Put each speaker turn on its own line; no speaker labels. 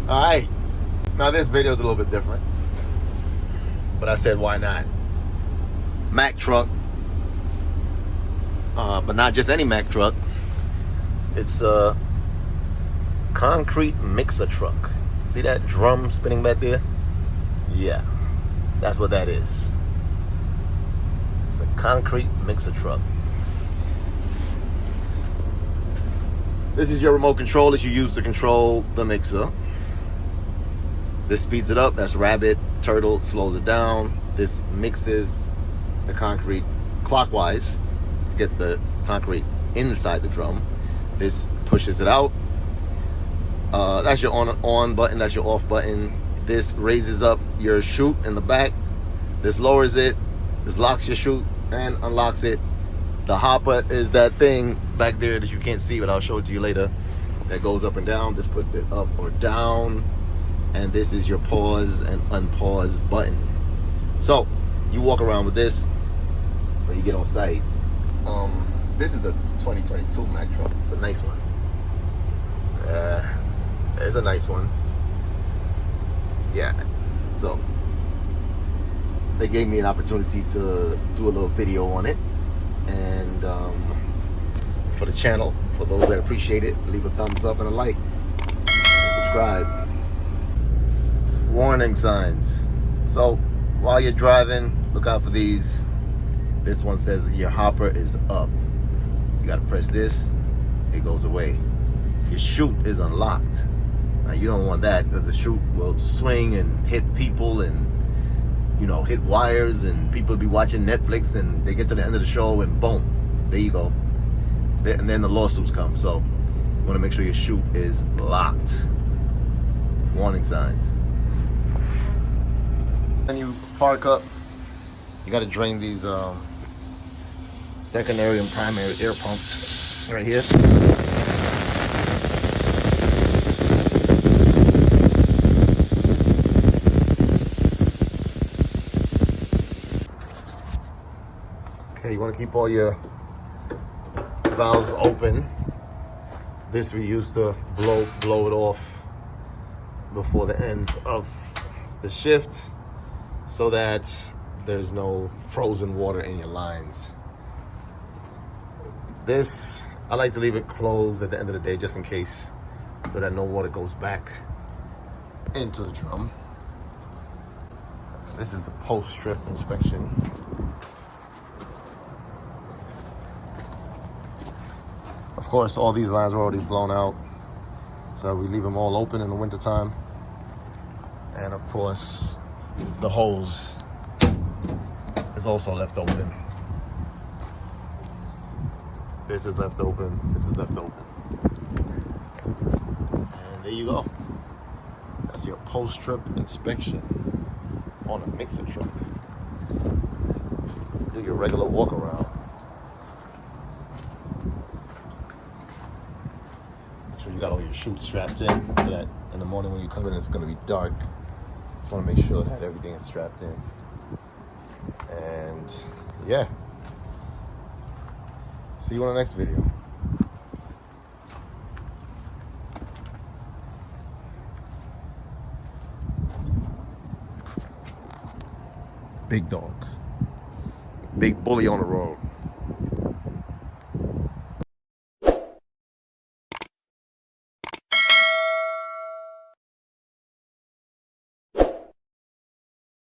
Alright, now this video is a little bit different, but I said why not. Mack truck, but not just any Mack truck. It's a concrete mixer truck. See that drum spinning back there? Yeah, that's what that is. It's a concrete mixer truck. This is your remote control that you use to control the mixer. This speeds it up. That's rabbit. Turtle slows it down. This mixes the concrete clockwise to get the concrete inside the drum. This pushes it out. That's your on button. That's your off button. This raises up your chute in the back. This lowers it. This locks your chute and unlocks it. The hopper is that thing back there that you can't see, but I'll show it to you later. That goes up and down. This puts it up or down. And this is your pause and unpause button. So you walk around with this when you get on site. This is a 2022 Mack truck. It's a nice one. It's a nice one. Yeah. So they gave me an opportunity to do a little video on it, and for the channel, for those that appreciate it, leave a thumbs up and a like and subscribe. Warning signs. So while you're driving, look out for these. This one says your hopper is up. You gotta press this, it goes away. Your chute is unlocked. Now you don't want that, because the chute will swing and hit people and, you know, hit wires, and people will be watching Netflix and they get to the end of the show and boom, there you go. And then the lawsuits come. So you want to make sure your chute is locked. Warning signs. When you park up, you got to drain these secondary and primary air pumps right here. Okay, you want to keep all your valves open. This we use to blow it off before the end of the shift, so that there's no frozen water in your lines. This, I like to leave it closed at the end of the day just in case, so that no water goes back into the drum. This is the post-trip inspection. Of course, all these lines are already blown out, so we leave them all open in the wintertime. And of course, the hose is also left open. This is left open, this is left open. And there you go. That's your post-trip inspection on a mixer truck. Do your regular walk around. Make sure you got all your chutes strapped in, so that in the morning when you come in it's gonna be dark. Just wanna make sure that everything is strapped in. And yeah. See you on the next video. Big dog. Big bully on the road.